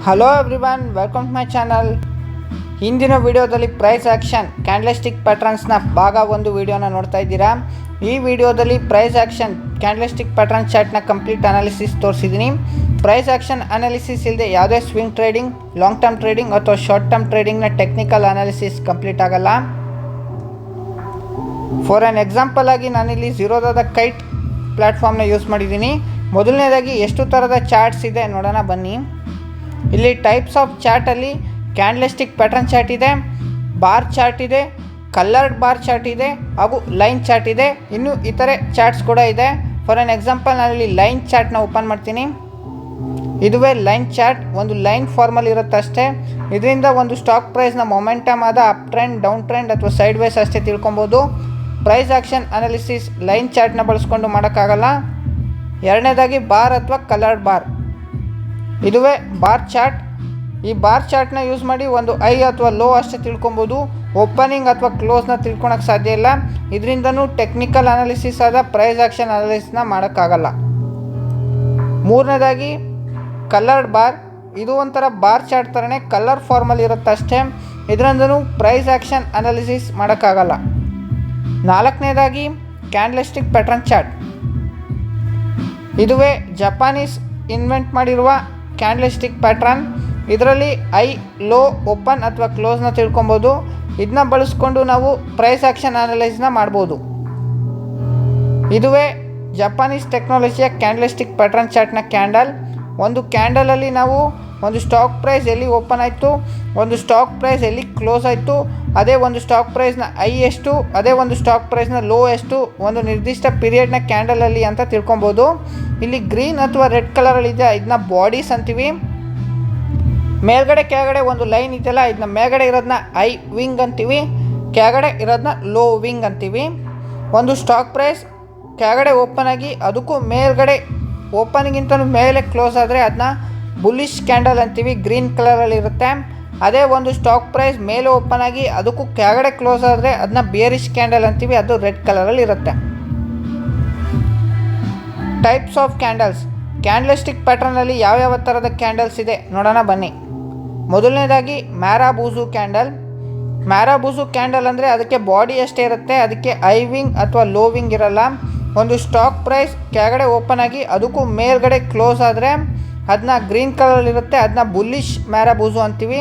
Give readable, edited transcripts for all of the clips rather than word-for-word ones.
Hello everyone, welcome to my channel. ಹಿಂದಿನ ವಿಡಿಯೋದಲ್ಲಿ price action candlestick ಪ್ಯಾಟ್ರನ್ಸ್ನ ಭಾಗ ಒಂದು ವಿಡಿಯೋನ ನೋಡ್ತಾ ಇದ್ದೀರಾ. ಈ ವಿಡಿಯೋದಲ್ಲಿ ಪ್ರೈಸ್ ಆ್ಯಕ್ಷನ್ ಕ್ಯಾಂಡಲ್ಸ್ಟಿಕ್ ಪ್ಯಾಟ್ರನ್ ಚಾರ್ಟ್ನ ಕಂಪ್ಲೀಟ್ ಅನಾಲಿಸಿಸ್ ತೋರಿಸಿದ್ದೀನಿ. ಪ್ರೈಸ್ ಆ್ಯಕ್ಷನ್ ಅನಾಲಿಸಿಸ್ ಇಲ್ಲದೆ ಯಾವುದೇ swing trading, long term trading ಅಥವಾ ಶಾರ್ಟ್ ಟರ್ಮ್ ಟ್ರೇಡಿಂಗ್ನ ಟೆಕ್ನಿಕಲ್ ಅನಾಲಿಸಿಸ್ ಕಂಪ್ಲೀಟ್ ಆಗಲ್ಲ. ಫಾರ್ ಆ್ಯನ್ ಎಕ್ಸಾಂಪಲ್ ಆಗಿ ನಾನಿಲ್ಲಿ ಝೀರೋದಾದ ಕೈಟ್ ಪ್ಲ್ಯಾಟ್ಫಾರ್ಮ್ನ ಯೂಸ್ ಮಾಡಿದ್ದೀನಿ. ಮೊದಲನೇದಾಗಿ ಎಷ್ಟು ಥರದ ಚಾರ್ಟ್ಸ್ ಇದೆ ನೋಡೋಣ ಬನ್ನಿ. ಇಲ್ಲಿ ಟೈಪ್ಸ್ ಆಫ್ ಚಾರ್ಟಲ್ಲಿ ಕ್ಯಾಂಡಲ್ಸ್ಟಿಕ್ ಪ್ಯಾಟರ್ನ್ ಚಾರ್ಟ್ ಇದೆ, ಬಾರ್ ಚಾರ್ಟ್ ಇದೆ, ಕಲರ್ಡ್ ಬಾರ್ ಚಾರ್ಟ್ ಇದೆ ಹಾಗೂ ಲೈನ್ ಚಾರ್ಟ್ ಇದೆ. ಇನ್ನು ಇತರೆ ಚಾರ್ಟ್ಸ್ ಕೂಡ ಇದೆ. ಫಾರ್ ಆನ್ ಎಕ್ಸಾಂಪಲ್ ನಾನಿಲ್ಲಿ ಲೈನ್ ಚಾರ್ಟ್ನ ಓಪನ್ ಮಾಡ್ತೀನಿ. ಇದುವೇ ಲೈನ್ ಚಾರ್ಟ್, ಒಂದು ಲೈನ್ ಫಾರ್ಮಲ್ಲಿ ಇರುತ್ತೆ ಅಷ್ಟೇ. ಇದರಿಂದ ಒಂದು ಸ್ಟಾಕ್ ಪ್ರೈಸ್ನ ಮೊಮೆಂಟಮ್ ಆದ ಅಪ್ ಟ್ರೆಂಡ್, ಡೌನ್ ಟ್ರೆಂಡ್ ಅಥವಾ ಸೈಡ್ ವೇಸ್ ಅಷ್ಟೇ ತಿಳ್ಕೊಬೋದು. ಪ್ರೈಸ್ ಆ್ಯಕ್ಷನ್ ಅನಾಲಿಸಿಸ್ ಲೈನ್ ಚಾರ್ಟ್ನ ಬಳಸ್ಕೊಂಡು ಮಾಡೋಕ್ಕಾಗಲ್ಲ. ಎರಡನೇದಾಗಿ ಬಾರ್ ಅಥವಾ ಕಲರ್ಡ್ ಬಾರ್, ಇದುವೇ ಬಾರ್ ಚಾರ್ಟ್. ಈ ಬಾರ್ ಚಾರ್ಟ್ನ ಯೂಸ್ ಮಾಡಿ ಒಂದು ಐ ಅಥವಾ ಲೋ ಅಷ್ಟೇ ತಿಳ್ಕೊಬೋದು. ಓಪನಿಂಗ್ ಅಥವಾ ಕ್ಲೋಸ್ನ ತಿಳ್ಕೊಳಕ್ಕೆ ಸಾಧ್ಯ ಇಲ್ಲ. ಇದರಿಂದನೂ ಟೆಕ್ನಿಕಲ್ ಅನಾಲಿಸಿಸ್ ಆದ ಪ್ರೈಸ್ ಆ್ಯಕ್ಷನ್ ಅನಾಲಿಸಿಸ್ನ ಮಾಡೋಕ್ಕಾಗಲ್ಲ. ಮೂರನೇದಾಗಿ ಕಲರ್ಡ್ ಬಾರ್, ಇದು ಒಂಥರ ಬಾರ್ ಚಾರ್ಟ್ ಥರನೇ ಕಲರ್ ಫಾರ್ಮಲ್ಲಿ ಇರುತ್ತೆ ಅಷ್ಟೇ. ಇದರಿಂದನೂ ಪ್ರೈಸ್ ಆ್ಯಕ್ಷನ್ ಅನಾಲಿಸಿಸ್ ಮಾಡೋಕ್ಕಾಗಲ್ಲ. ನಾಲ್ಕನೇದಾಗಿ ಕ್ಯಾಂಡಲ್ಸ್ಟಿಕ್ ಪ್ಯಾಟರ್ನ್ ಚಾರ್ಟ್, ಇದುವೇ ಜಪಾನೀಸ್ ಇನ್ವೆಂಟ್ ಮಾಡಿರುವ ಕ್ಯಾಂಡಲ್ಸ್ಟಿಕ್ ಪ್ಯಾಟ್ರನ್. ಇದರಲ್ಲಿ ಐ, ಲೋ, ಓಪನ್ ಅಥವಾ ಕ್ಲೋಸ್ನ ತಿಳ್ಕೊಬೋದು. ಇದನ್ನ ಬಳಸ್ಕೊಂಡು ನಾವು ಪ್ರೈಸ್ ಆ್ಯಕ್ಷನ್ ಅನಾಲಿಸಿಸ್ನ ಮಾಡ್ಬೋದು. ಇದುವೇ ಜಪಾನೀಸ್ ಟೆಕ್ನಾಲಜಿಯ ಕ್ಯಾಂಡಲ್ಸ್ಟಿಕ್ ಪ್ಯಾಟ್ರನ್ ಚಾರ್ಟ್ನ ಕ್ಯಾಂಡಲ್. ಒಂದು ಕ್ಯಾಂಡಲಲ್ಲಿ ನಾವು ಒಂದು ಸ್ಟಾಕ್ ಪ್ರೈಸ್ ಎಲ್ಲಿ ಓಪನ್ ಆಯಿತು, ಒಂದು ಸ್ಟಾಕ್ ಪ್ರೈಸ್ ಎಲ್ಲಿ ಕ್ಲೋಸ್ ಆಯಿತು, ಅದೇ ಒಂದು ಸ್ಟಾಕ್ ಪ್ರೈಸ್ನ ಐ ಎಷ್ಟು, ಅದೇ ಒಂದು ಸ್ಟಾಕ್ ಪ್ರೈಸ್ನ ಲೋ ಎಷ್ಟು, ಒಂದು ನಿರ್ದಿಷ್ಟ ಪೀರಿಯಡ್ನ ಕ್ಯಾಂಡಲಲ್ಲಿ ಅಂತ ತಿಳ್ಕೊಬೋದು. ಇಲ್ಲಿ ಗ್ರೀನ್ ಅಥವಾ ರೆಡ್ ಕಲರಲ್ಲಿದೆ, ಇದನ್ನ ಬಾಡೀಸ್ ಅಂತೀವಿ. ಮೇಲ್ಗಡೆ ಕೆಳಗಡೆ ಒಂದು ಲೈನ್ ಇದೆಯಲ್ಲ, ಇದನ್ನ ಮೇಲ್ಗಡೆ ಇರೋದನ್ನ ಐ ವಿಂಗ್ ಅಂತೀವಿ, ಕೆಳಗಡೆ ಇರೋದನ್ನ ಲೋ ವಿಂಗ್ ಅಂತೀವಿ. ಒಂದು ಸ್ಟಾಕ್ ಪ್ರೈಸ್ ಕೆಳಗಡೆ ಓಪನ್ ಆಗಿ ಅದಕ್ಕೂ ಮೇಲ್ಗಡೆ ಓಪನಿಗಿಂತ ಮೇಲೆ ಕ್ಲೋಸ್ ಆದರೆ ಅದನ್ನ ಬುಲ್ಲಿಶ್ ಕ್ಯಾಂಡಲ್ ಅಂತೀವಿ, ಗ್ರೀನ್ ಕಲರಲ್ಲಿ ಇರುತ್ತೆ. ಅದೇ ಒಂದು ಸ್ಟಾಕ್ ಪ್ರೈಸ್ ಮೇಲೆ ಓಪನ್ ಆಗಿ ಅದಕ್ಕೂ ಕೆಳಗಡೆ ಕ್ಲೋಸ್ ಆದರೆ ಅದನ್ನ ಬೇರಿಶ್ ಕ್ಯಾಂಡಲ್ ಅಂತೀವಿ, ಅದು ರೆಡ್ ಕಲರಲ್ಲಿ ಇರುತ್ತೆ. ಟೈಪ್ಸ್ ಆಫ್ ಕ್ಯಾಂಡಲ್ಸ್, ಕ್ಯಾಂಡಲ್ಸ್ಟಿಕ್ ಪ್ಯಾಟರ್ನಲ್ಲಿ ಯಾವ್ಯಾವ ಥರದ ಕ್ಯಾಂಡಲ್ಸ್ ಇದೆ ನೋಡೋಣ ಬನ್ನಿ. ಮೊದಲನೇದಾಗಿ ಮ್ಯಾರಾಬೂಸು ಕ್ಯಾಂಡಲ್. ಮ್ಯಾರಾಬೂಸು ಕ್ಯಾಂಡಲ್ ಅಂದರೆ ಅದಕ್ಕೆ ಬಾಡಿ ಅಷ್ಟೇ ಇರುತ್ತೆ, ಅದಕ್ಕೆ ಐ ವಿಂಗ್ ಅಥವಾ ಲೋ ವಿಂಗ್ ಇರಲ್ಲ. ಒಂದು ಸ್ಟಾಕ್ ಪ್ರೈಸ್ ಕೆಳಗಡೆ ಓಪನ್ ಆಗಿ ಅದಕ್ಕೂ ಮೇಲ್ಗಡೆ ಕ್ಲೋಸ್ ಆದರೆ ಅದನ್ನ ಗ್ರೀನ್ ಕಲರಲ್ಲಿರುತ್ತೆ, ಅದನ್ನ ಬುಲ್ಲಿಶ್ ಮ್ಯಾರಾಬೂಸು ಅಂತೀವಿ.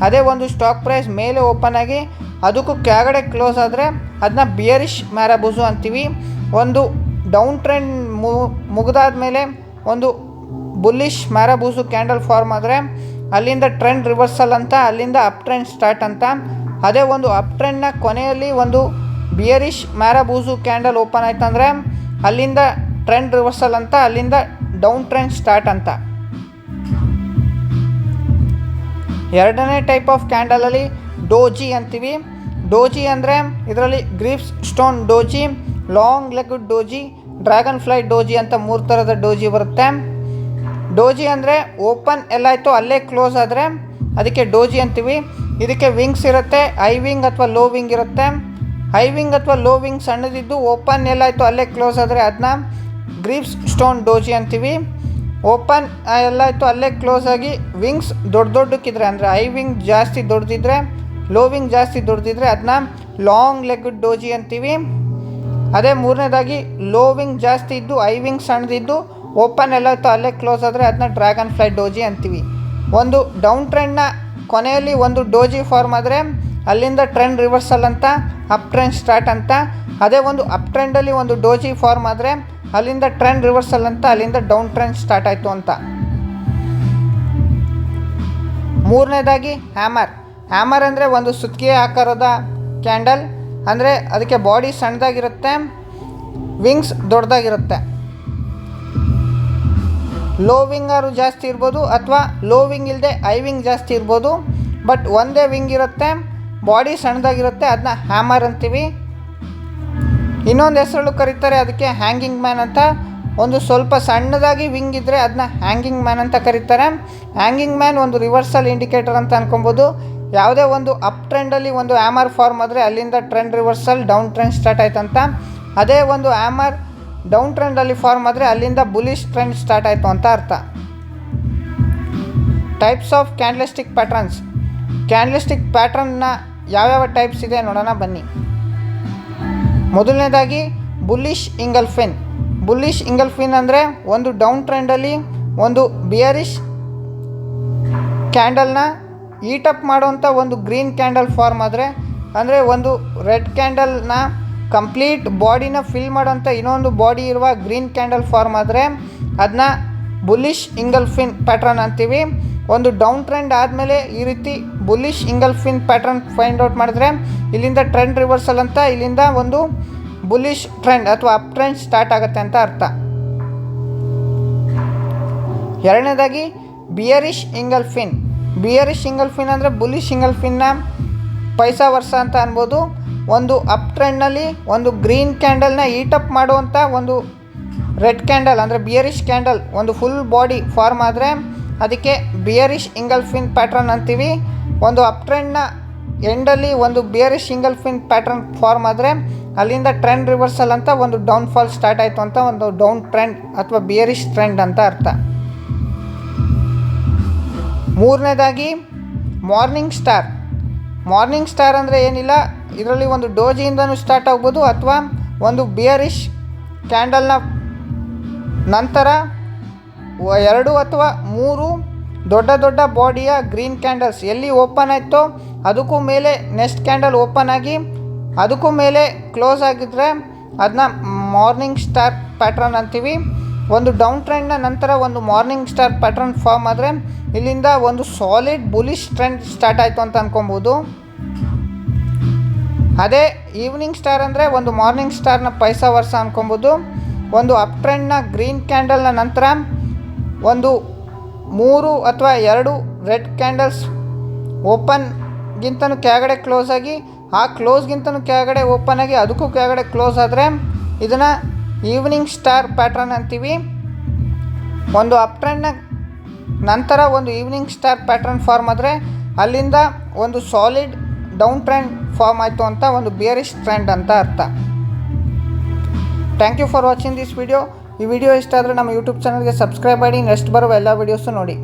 ಅದೇ ಒಂದು ಸ್ಟಾಕ್ ಪ್ರೈಸ್ ಮೇಲೆ ಓಪನ್ ಆಗಿ ಅದಕ್ಕೂ ಕೆಳಗಡೆ ಕ್ಲೋಸ್ ಆದರೆ ಅದನ್ನ ಬಿಯರಿಶ್ ಮ್ಯಾರಾಬೂಸು ಅಂತೀವಿ. ಒಂದು ಡೌನ್ ಟ್ರೆಂಡ್ ಮುಗಿದಾದ ಮೇಲೆ ಒಂದು ಬುಲ್ಲಿಶ್ ಮ್ಯಾರಾಬೂಸು ಕ್ಯಾಂಡಲ್ ಫಾರ್ಮ್ ಆದರೆ ಅಲ್ಲಿಂದ ಟ್ರೆಂಡ್ ರಿವರ್ಸಲ್ ಅಂತ, ಅಲ್ಲಿಂದ ಅಪ್ ಟ್ರೆಂಡ್ ಸ್ಟಾರ್ಟ್ ಅಂತ. ಅದೇ ಒಂದು ಅಪ್ ಟ್ರೆಂಡ್ನ ಕೊನೆಯಲ್ಲಿ ಒಂದು ಬಿಯರಿಶ್ ಮ್ಯಾರಾಬೂಸು ಕ್ಯಾಂಡಲ್ ಓಪನ್ ಆಯ್ತು ಅಂದರೆ ಅಲ್ಲಿಂದ ಟ್ರೆಂಡ್ ರಿವರ್ಸಲ್ ಅಂತ, ಅಲ್ಲಿಂದ ಡೌನ್ ಟ್ರೆಂಡ್ ಸ್ಟಾರ್ಟ್ ಅಂತ. ಎರಡನೇ ಟೈಪ್ ಆಫ್ ಕ್ಯಾಂಡಲಲ್ಲಿ ಡೋಜಿ ಅಂತೀವಿ. ಡೋಜಿ ಅಂದರೆ ಇದರಲ್ಲಿ grave stone doji, long leg doji, dragon fly doji ಅಂತ ಮೂರು ಥರದ ಡೋಜಿ ಬರುತ್ತೆ. ಡೋಜಿ ಅಂದರೆ ಓಪನ್ ಎಲ್ಲಾಯಿತು ಅಲ್ಲೇ ಕ್ಲೋಸ್ ಆದರೆ ಅದಕ್ಕೆ ಡೋಜಿ ಅಂತೀವಿ. ಇದಕ್ಕೆ ವಿಂಗ್ಸ್ ಇರುತ್ತೆ, ಐ ವಿಂಗ್ ಅಥವಾ ಲೋ ವಿಂಗ್ ಇರುತ್ತೆ. ಐ ವಿಂಗ್ ಅಥವಾ ಲೋ ವಿಂಗ್ ಸಣ್ಣದಿದ್ದು ಓಪನ್ ಎಲ್ಲಾಯಿತು ಅಲ್ಲೇ ಕ್ಲೋಸ್ ಆದರೆ ಅದನ್ನ ಗ್ರೀಪ್ಸ್ ಸ್ಟೋನ್ ಡೋಜಿ ಅಂತೀವಿ. ಓಪನ್ ಎಲ್ಲಾಯಿತು ಅಲ್ಲೇ ಕ್ಲೋಸ್ ಆಗಿ ವಿಂಗ್ಸ್ ದೊಡ್ಡಕ್ಕಿದ್ರೆ ಅಂದರೆ ಐ ವಿಂಗ್ ಜಾಸ್ತಿ ದೊಡ್ಡದಿದ್ರೆ, ಲೋ ವಿಂಗ್ ಜಾಸ್ತಿ ದೊಡ್ಡದಿದ್ರೆ ಅದನ್ನ ಲಾಂಗ್ ಲೆಗ್ ಡೋಜಿ ಅಂತೀವಿ. ಅದೇ ಮೂರನೇದಾಗಿ ಲೋ ವಿಂಗ್ ಜಾಸ್ತಿ ಇದ್ದು ಐ ವಿಂಗ್ ಸಣ್ಣದಿದ್ದು ಓಪನ್ ಎಲ್ಲಾಯಿತು ಅಲ್ಲೇ ಕ್ಲೋಸ್ ಆದರೆ ಅದನ್ನ ಡ್ರ್ಯಾಗನ್ ಫ್ಲೈ ಡೋಜಿ ಅಂತೀವಿ. ಒಂದು ಡೌನ್ ಟ್ರೆಂಡ್ನ ಕೊನೆಯಲ್ಲಿ ಒಂದು ಡೋಜಿ ಫಾರ್ಮ್ ಆದರೆ ಅಲ್ಲಿಂದ ಟ್ರೆಂಡ್ ರಿವರ್ಸಲ್ ಅಂತ, ಅಪ್ ಟ್ರೆಂಡ್ ಸ್ಟಾರ್ಟ್ ಅಂತ. ಅದೇ ಒಂದು ಅಪ್ ಟ್ರೆಂಡಲ್ಲಿ ಒಂದು ಡೋಜಿ ಫಾರ್ಮ್ ಆದರೆ ಅಲ್ಲಿಂದ ಟ್ರೆಂಡ್ ರಿವರ್ಸಲ್ ಅಂತ, ಅಲ್ಲಿಂದ ಡೌನ್ ಟ್ರೆಂಡ್ ಸ್ಟಾರ್ಟ್ ಆಯಿತು ಅಂತ. ಮೂರನೇದಾಗಿ ಹ್ಯಾಮರ್. ಹ್ಯಾಮರ್ ಅಂದರೆ ಒಂದು ಸುತ್ತಿಗೆ ಆಕಾರದ ಕ್ಯಾಂಡಲ್, ಅಂದರೆ ಅದಕ್ಕೆ ಬಾಡಿ ಸಣ್ಣದಾಗಿರುತ್ತೆ, ವಿಂಗ್ಸ್ ದೊಡ್ಡದಾಗಿರುತ್ತೆ. ಲೋ ವಿಂಗಾರು ಜಾಸ್ತಿ ಇರ್ಬೋದು ಅಥವಾ ಲೋ ವಿಂಗ್ ಇಲ್ಲದೆ ಐ ವಿಂಗ್ ಜಾಸ್ತಿ ಇರ್ಬೋದು. ಬಟ್ ಒಂದೇ ವಿಂಗ್ ಇರುತ್ತೆ, ಬಾಡಿ ಸಣ್ಣದಾಗಿರುತ್ತೆ, ಅದನ್ನ ಹ್ಯಾಮರ್ ಅಂತೀವಿ. ಇನ್ನೊಂದು ಹೆಸರಲ್ಲೂ ಕರೀತಾರೆ ಅದಕ್ಕೆ ಹ್ಯಾಂಗಿಂಗ್ ಮ್ಯಾನ್ ಅಂತ. ಒಂದು ಸ್ವಲ್ಪ ಸಣ್ಣದಾಗಿ ವಿಂಗ್ ಇದ್ದರೆ ಅದನ್ನ ಹ್ಯಾಂಗಿಂಗ್ ಮ್ಯಾನ್ ಅಂತ ಕರೀತಾರೆ. ಹ್ಯಾಂಗಿಂಗ್ ಮ್ಯಾನ್ ಒಂದು ರಿವರ್ಸಲ್ ಇಂಡಿಕೇಟರ್ ಅಂತ ಅನ್ಕೊಬೋದು. ಯಾವುದೇ ಒಂದು ಅಪ್ ಟ್ರೆಂಡಲ್ಲಿ ಒಂದು ಹ್ಯಾಮರ್ ಫಾರ್ಮ್ ಆದರೆ ಅಲ್ಲಿಂದ trend reversal, down trend start ಆಯ್ತಂತ. ಅದೇ ಒಂದು ಹ್ಯಾಮರ್ ಡೌನ್ ಟ್ರೆಂಡಲ್ಲಿ ಫಾರ್ಮ್ ಆದರೆ ಅಲ್ಲಿಂದ ಬುಲಿಶ್ ಟ್ರೆಂಡ್ ಸ್ಟಾರ್ಟ್ ಆಯಿತು ಅಂತ ಅರ್ಥ. Types of candlestick patterns. Candlestick ಪ್ಯಾಟ್ರನ್ನ ಯಾವ್ಯಾವ ಟೈಪ್ಸ್ ಇದೆ ನೋಡೋಣ ಬನ್ನಿ. ಮೊದಲನೇದಾಗಿ ಬುಲ್ಲಿಶ್ ಇಂಗಲ್ಫಿನ್. ಬುಲ್ಲಿಶ್ ಇಂಗಲ್ಫಿನ್ ಅಂದರೆ ಒಂದು ಡೌನ್ ಟ್ರೆಂಡಲ್ಲಿ ಒಂದು ಬಿಯರಿಶ್ ಕ್ಯಾಂಡಲ್ನ ಹೀಟಪ್ ಮಾಡೋವಂಥ ಒಂದು ಗ್ರೀನ್ ಕ್ಯಾಂಡಲ್ ಫಾರ್ಮ್ ಆದರೆ, ಅಂದರೆ ಒಂದು ರೆಡ್ ಕ್ಯಾಂಡಲ್ನ ಕಂಪ್ಲೀಟ್ ಬಾಡಿನ ಫಿಲ್ ಮಾಡೋಂಥ ಇನ್ನೊಂದು ಬಾಡಿ ಇರುವ ಗ್ರೀನ್ ಕ್ಯಾಂಡಲ್ ಫಾರ್ಮ್ ಆದರೆ ಅದನ್ನ ಬುಲ್ಲಿಶ್ ಇಂಗಲ್ಫಿನ್ ಪ್ಯಾಟ್ರನ್ ಅಂತೀವಿ. ಒಂದು ಡೌನ್ ಟ್ರೆಂಡ್ ಆದಮೇಲೆ ಈ ರೀತಿ ಬುಲ್ಲಿಶ್ ಇಂಗಲ್ಫಿನ್ ಪ್ಯಾಟ್ರನ್ ಫೈಂಡ್ ಔಟ್ ಮಾಡಿದ್ರೆ ಇಲ್ಲಿಂದ ಟ್ರೆಂಡ್ ರಿವರ್ಸಲ್ ಅಂತ, ಇಲ್ಲಿಂದ ಒಂದು ಬುಲ್ಲಿಶ್ ಟ್ರೆಂಡ್ ಅಥವಾ ಅಪ್ ಟ್ರೆಂಡ್ ಸ್ಟಾರ್ಟ್ ಆಗುತ್ತೆ ಅಂತ ಅರ್ಥ. ಎರಡನೇದಾಗಿ ಬಿಯರಿಶ್ ಇಂಗಲ್ಫಿನ್. ಬಿಯರಿಶ್ ಇಂಗಲ್ಫಿನ್ ಅಂದರೆ ಬುಲ್ಲಿಶ್ ಇಂಗಲ್ಫಿನ್ನ ಪೈಸಾ ವರ್ಷ ಅಂತ ಅನ್ಬೋದು. ಒಂದು ಅಪ್ ಟ್ರೆಂಡ್ನಲ್ಲಿ ಒಂದು ಗ್ರೀನ್ ಕ್ಯಾಂಡಲ್ನ ಹೀಟಪ್ ಮಾಡುವಂಥ ಒಂದು ರೆಡ್ ಕ್ಯಾಂಡಲ್ ಅಂದರೆ ಬಿಯರಿಶ್ ಕ್ಯಾಂಡಲ್ ಒಂದು ಫುಲ್ ಬಾಡಿ ಫಾರ್ಮ್ ಆದರೆ ಅದಕ್ಕೆ ಬಿಯರಿಶ್ ಇಂಗಲ್ಫಿನ್ ಪ್ಯಾಟ್ರನ್ ಅಂತೀವಿ. ಒಂದು ಅಪ್ ಟ್ರೆಂಡ್ನ ಎಂಡಲ್ಲಿ ಒಂದು ಬಿಯರಿಶ್ ಇಂಗಲ್ಫಿನ್ ಪ್ಯಾಟ್ರನ್ ಫಾರ್ಮ್ ಆದರೆ ಅಲ್ಲಿಂದ ಟ್ರೆಂಡ್ ರಿವರ್ಸಲ್ ಅಂತ, ಒಂದು ಡೌನ್ಫಾಲ್ ಸ್ಟಾರ್ಟ್ ಆಯಿತು ಅಂತ, ಒಂದು ಡೌನ್ ಟ್ರೆಂಡ್ ಅಥವಾ ಬಿಯರಿಶ್ ಟ್ರೆಂಡ್ ಅಂತ ಅರ್ಥ. ಮೂರನೇದಾಗಿ ಮಾರ್ನಿಂಗ್ ಸ್ಟಾರ್. ಮಾರ್ನಿಂಗ್ ಸ್ಟಾರ್ ಅಂದರೆ ಏನಿಲ್ಲ, ಇದರಲ್ಲಿ ಒಂದು ಡೋಜಿಯಿಂದನೂ ಸ್ಟಾರ್ಟ್ ಆಗ್ಬೋದು ಅಥವಾ ಒಂದು ಬಿಯರಿಶ್ ಕ್ಯಾಂಡಲ್ನ ನಂತರ 2 ಅಥವಾ 3 ದೊಡ್ಡ ದೊಡ್ಡ ಬಾಡಿಯ ಗ್ರೀನ್ ಕ್ಯಾಂಡಲ್ಸ್ ಎಲ್ಲಿ ಓಪನ್ ಆಯಿತೋ ಅದಕ್ಕೂ ಮೇಲೆ ನೆಕ್ಸ್ಟ್ ಕ್ಯಾಂಡಲ್ ಓಪನ್ ಆಗಿ ಅದಕ್ಕೂ ಮೇಲೆ ಕ್ಲೋಸ್ ಆಗಿದ್ದರೆ ಅದನ್ನ ಮಾರ್ನಿಂಗ್ ಸ್ಟಾರ್ ಪ್ಯಾಟ್ರನ್ ಅಂತೀವಿ. ಒಂದು ಡೌನ್ ಟ್ರೆಂಡ್ನ ನಂತರ ಒಂದು ಮಾರ್ನಿಂಗ್ ಸ್ಟಾರ್ ಪ್ಯಾಟ್ರನ್ ಫಾರ್ಮ್ ಆದರೆ ಇಲ್ಲಿಂದ ಒಂದು ಸಾಲಿಡ್ ಬುಲಿಶ್ ಟ್ರೆಂಡ್ ಸ್ಟಾರ್ಟ್ ಆಯಿತು ಅಂತ ಅಂದ್ಕೊಬೋದು. ಅದೇ ಈವ್ನಿಂಗ್ ಸ್ಟಾರ್ ಅಂದರೆ ಒಂದು ಮಾರ್ನಿಂಗ್ ಸ್ಟಾರ್ನ ಪೈಸಾ ವರ್ಷ ಅಂದ್ಕೊಬೋದು. ಒಂದು ಅಪ್ ಟ್ರೆಂಡ್ನ ಗ್ರೀನ್ ಕ್ಯಾಂಡಲ್ನ ನಂತರ ಒಂದು 3 ಅಥವಾ 2 ರೆಡ್ ಕ್ಯಾಂಡಲ್ಸ್ ಓಪನ್ಗಿಂತನೂ ಕೆಳಗಡೆ ಕ್ಲೋಸ್ ಆಗಿ, ಆ ಕ್ಲೋಸ್ಗಿಂತನೂ ಕೆಳಗಡೆ ಓಪನ್ ಆಗಿ ಅದಕ್ಕೂ ಕೆಳಗಡೆ ಕ್ಲೋಸ್ ಆದರೆ ಇದನ್ನು ಈವ್ನಿಂಗ್ ಸ್ಟಾರ್ ಪ್ಯಾಟ್ರನ್ ಅಂತೀವಿ. ಒಂದು ಅಪ್ ಟ್ರೆಂಡ್ನ ನಂತರ ಒಂದು ಈವ್ನಿಂಗ್ ಸ್ಟಾರ್ ಪ್ಯಾಟ್ರನ್ ಫಾರ್ಮ್ ಆದರೆ ಅಲ್ಲಿಂದ ಒಂದು ಸಾಲಿಡ್ ಡೌನ್ ಟ್ರೆಂಡ್ ಫಾರ್ಮ್ ಆಯಿತು ಅಂತ, ಒಂದು ಬಿಯರಿಶ್ ಟ್ರೆಂಡ್ ಅಂತ ಅರ್ಥ. Thank you for watching this video. ಈ ವಿಡಿಯೋ ಇಷ್ಟ ಆದರೆ ನಮ್ಮ ಯೂಟ್ಯೂಬ್ ಚಾನಲ್ಗೆ ಸಬ್ಸ್ಕ್ರೈಬ್ ಮಾಡಿ, ನೆಕ್ಸ್ಟ್ ಬರುವ ಎಲ್ಲ ವೀಡಿಯೋಸು ನೋಡಿ.